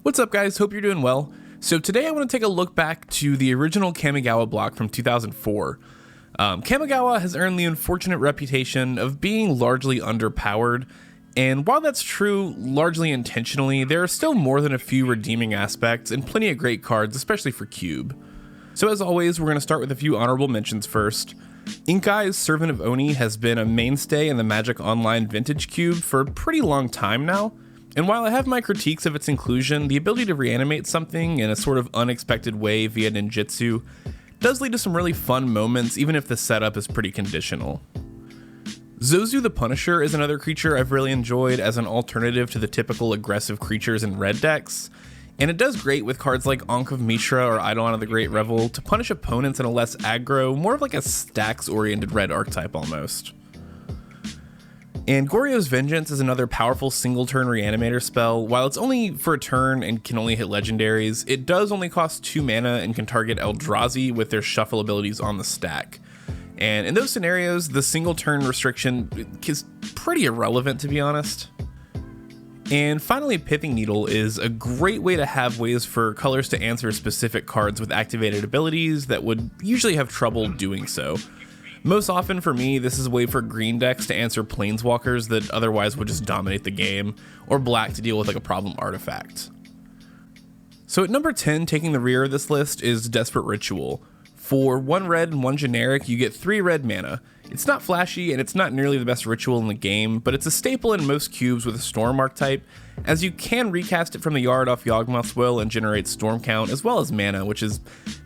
What's up guys, hope you're doing well. So today I want to take a look back to the original Kamigawa block from 2004. Kamigawa has earned the unfortunate reputation of being largely underpowered, and while that's true largely intentionally, there are still more than a few redeeming aspects and plenty of great cards, especially for Cube. So as always, we're going to start with a few honorable mentions first. Inkai's Servant of Oni has been a mainstay in the Magic Online Vintage Cube for a pretty long time now. And while I have my critiques of its inclusion, the ability to reanimate something in a sort of unexpected way via ninjutsu does lead to some really fun moments, even if the setup is pretty conditional. Zozu the Punisher is another creature I've really enjoyed as an alternative to the typical aggressive creatures in red decks, and it does great with cards like Ankh of Mishra or Eidolon of the Great Revel to punish opponents in a less aggro, more of like a stacks-oriented red archetype almost. And Goryo's Vengeance is another powerful single-turn reanimator spell. While it's only for a turn and can only hit legendaries, it does only cost 2 mana and can target Eldrazi with their shuffle abilities on the stack. And in those scenarios, the single-turn restriction is pretty irrelevant, to be honest. And finally, Pithing Needle is a great way to have ways for colors to answer specific cards with activated abilities that would usually have trouble doing so. Most often for me, this is a way for green decks to answer planeswalkers that otherwise would just dominate the game, or black to deal with like a problem artifact. So at number 10, taking the rear of this list, is Desperate Ritual. For 1 red and 1 generic, you get 3 red mana. It's not flashy and it's not nearly the best ritual in the game, but it's a staple in most cubes with a Storm archetype, as you can recast it from the yard off Yawgmoth's Will and generate Storm count as well as mana, which is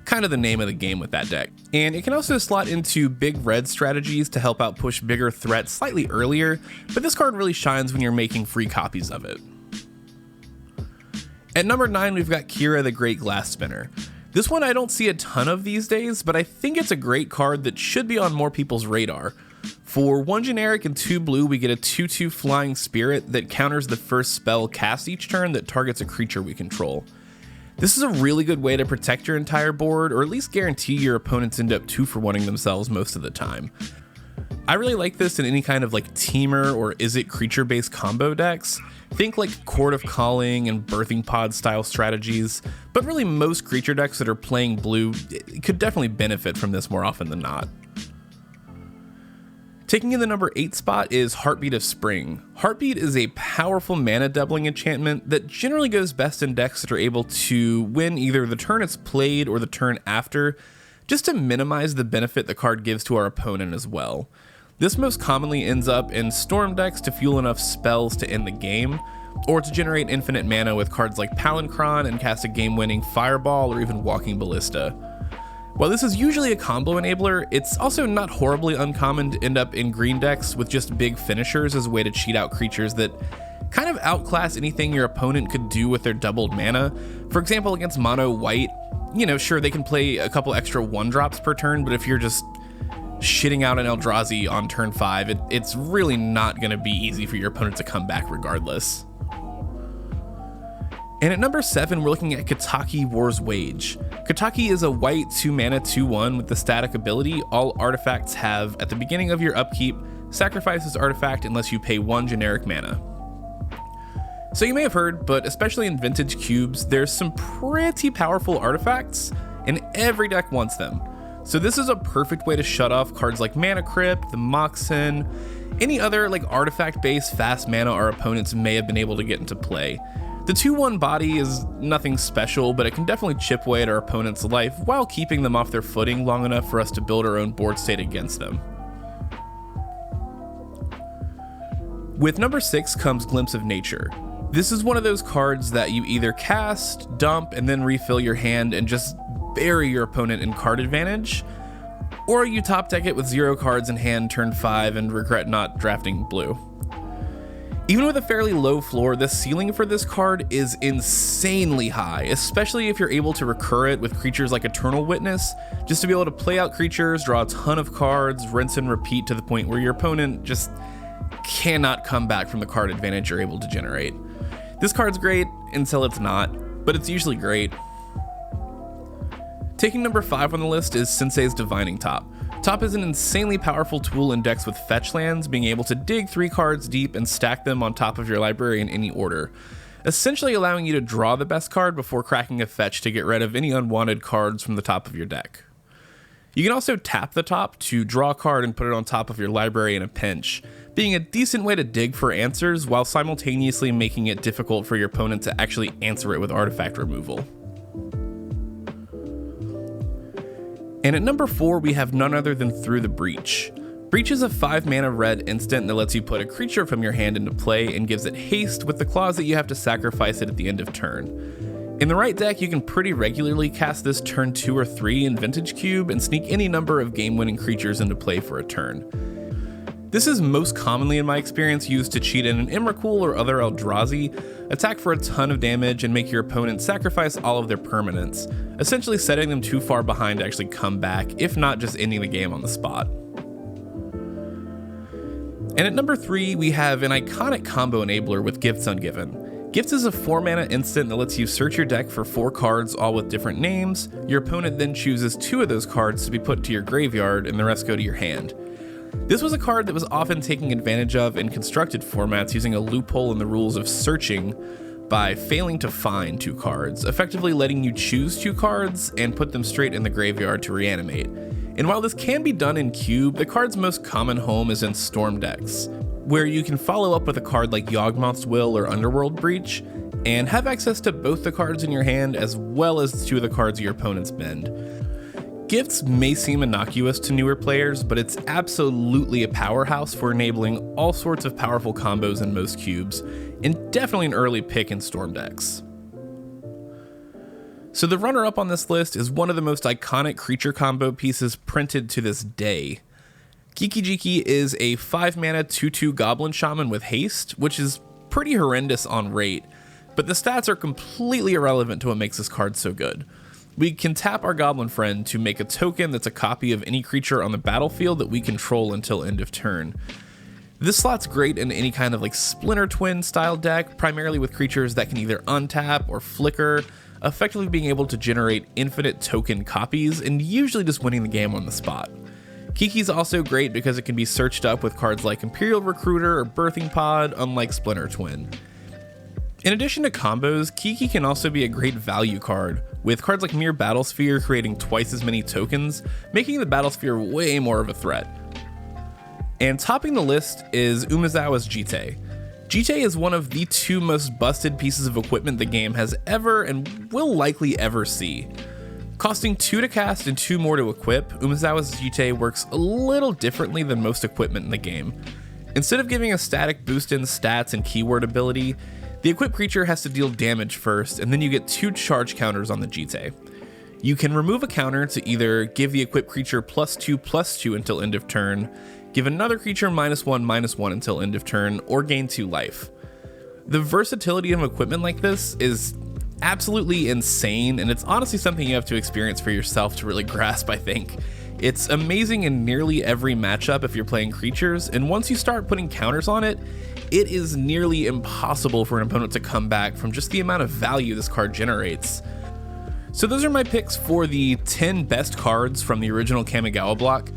kind of the name of the game with that deck. And it can also slot into big red strategies to help out push bigger threats slightly earlier, but this card really shines when you're making free copies of it. At number 9, we've got Kira the Great Glass Spinner. This one I don't see a ton of these days, but I think it's a great card that should be on more people's radar. For 1 generic and 2 blue, we get a 2/2 Flying Spirit that counters the first spell cast each turn that targets a creature we control. This is a really good way to protect your entire board, or at least guarantee your opponents end up 2-for-1ing themselves most of the time. I really like this in any kind of like Teamer or Is It creature-based combo decks. Think like Court of Calling and Birthing Pod style strategies, but really most creature decks that are playing blue could definitely benefit from this more often than not. Taking in the number 8 spot is Heartbeat of Spring. Heartbeat is a powerful mana doubling enchantment that generally goes best in decks that are able to win either the turn it's played or the turn after, just to minimize the benefit the card gives to our opponent as well. This most commonly ends up in Storm decks to fuel enough spells to end the game, or to generate infinite mana with cards like Palancron and cast a game-winning Fireball or even Walking Ballista. While this is usually a combo enabler, it's also not horribly uncommon to end up in green decks with just big finishers as a way to cheat out creatures that kind of outclass anything your opponent could do with their doubled mana. For example, against mono white, sure, they can play a couple extra 1-drops per turn, but if you're just shitting out an Eldrazi on turn 5, it's really not going to be easy for your opponent to come back regardless. And at number 7, we're looking at Kataki War's Wage. Kataki is a white 2-mana 2/1 with the static ability all artifacts have at the beginning of your upkeep. Sacrifice this artifact unless you pay 1 generic mana. So you may have heard, but especially in vintage cubes, there's some pretty powerful artifacts, and every deck wants them. So this is a perfect way to shut off cards like Mana Crypt, the Moxen, any other like artifact-based fast mana our opponents may have been able to get into play. The 2/1 body is nothing special, but it can definitely chip away at our opponent's life while keeping them off their footing long enough for us to build our own board state against them. With number 6 comes Glimpse of Nature. This is one of those cards that you either cast, dump, and then refill your hand and just bury your opponent in card advantage, or you top deck it with 0 cards in hand turn 5 and regret not drafting blue. Even with a fairly low floor, the ceiling for this card is insanely high, especially if you're able to recur it with creatures like Eternal Witness, just to be able to play out creatures, draw a ton of cards, rinse and repeat to the point where your opponent just cannot come back from the card advantage you're able to generate. This card's great until it's not, but it's usually great. Taking number 5 on the list is Sensei's Divining Top. Top is an insanely powerful tool in decks with fetch lands, being able to dig 3 cards deep and stack them on top of your library in any order. essentially allowing you to draw the best card before cracking a fetch to get rid of any unwanted cards from the top of your deck. You can also tap the top to draw a card and put it on top of your library in a pinch, being a decent way to dig for answers while simultaneously making it difficult for your opponent to actually answer it with artifact removal. And at number 4, we have none other than Through the Breach. Breach is a 5-mana red instant that lets you put a creature from your hand into play and gives it haste with the clause that you have to sacrifice it at the end of turn. In the right deck, you can pretty regularly cast this turn 2 or 3 in Vintage Cube and sneak any number of game-winning creatures into play for a turn. This is most commonly, in my experience, used to cheat in an Emrakul or other Eldrazi, attack for a ton of damage, and make your opponent sacrifice all of their permanents, essentially setting them too far behind to actually come back, if not just ending the game on the spot. And at number 3, we have an iconic combo enabler with Gifts Ungiven. Gifts is a 4-mana instant that lets you search your deck for 4 cards, all with different names. Your opponent then chooses 2 of those cards to be put to your graveyard, and the rest go to your hand. This was a card that was often taken advantage of in constructed formats using a loophole in the rules of searching by failing to find 2 cards, effectively letting you choose 2 cards and put them straight in the graveyard to reanimate. And while this can be done in Cube, the card's most common home is in Storm decks, where you can follow up with a card like Yawgmoth's Will or Underworld Breach, and have access to both the cards in your hand as well as 2 of the cards your opponents bend. Gifts may seem innocuous to newer players, but it's absolutely a powerhouse for enabling all sorts of powerful combos in most cubes, and definitely an early pick in Storm decks. So the runner-up on this list is one of the most iconic creature combo pieces printed to this day. Kiki-Jiki is a 5-mana 2/2 Goblin Shaman with haste, which is pretty horrendous on rate, but the stats are completely irrelevant to what makes this card so good. We can tap our Goblin friend to make a token that's a copy of any creature on the battlefield that we control until end of turn. This slot's great in any kind of like Splinter Twin style deck, primarily with creatures that can either untap or flicker, effectively being able to generate infinite token copies and usually just winning the game on the spot. Kiki's also great because it can be searched up with cards like Imperial Recruiter or Birthing Pod, unlike Splinter Twin. In addition to combos, Kiki can also be a great value card, with cards like Mere Battlesphere creating twice as many tokens, making the Battlesphere way more of a threat. And topping the list is Umezawa's Jite. Jite is one of the 2 most busted pieces of equipment the game has ever and will likely ever see. Costing 2 to cast and 2 more to equip, Umezawa's Jite works a little differently than most equipment in the game. Instead of giving a static boost in stats and keyword ability, the equipped creature has to deal damage first, and then you get 2 charge counters on the Jite. You can remove a counter to either give the equipped creature +2/+2 until end of turn, give another creature -1/-1 until end of turn, or gain 2 life. The versatility of equipment like this is absolutely insane, and it's honestly something you have to experience for yourself to really grasp, I think. It's amazing in nearly every matchup if you're playing creatures, and once you start putting counters on it, it is nearly impossible for an opponent to come back from just the amount of value this card generates. So those are my picks for the 10 best cards from the original Kamigawa block.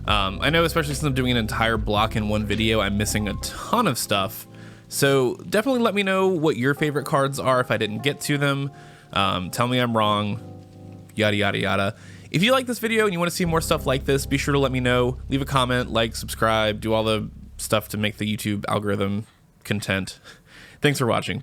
I know, especially since I'm doing an entire block in one video, I'm missing a ton of stuff. So definitely let me know what your favorite cards are if I didn't get to them. Tell me I'm wrong, yada yada yada. If you like this video and you want to see more stuff like this, be sure to let me know. Leave a comment, like, subscribe, do all the stuff to make the YouTube algorithm content. Thanks for watching.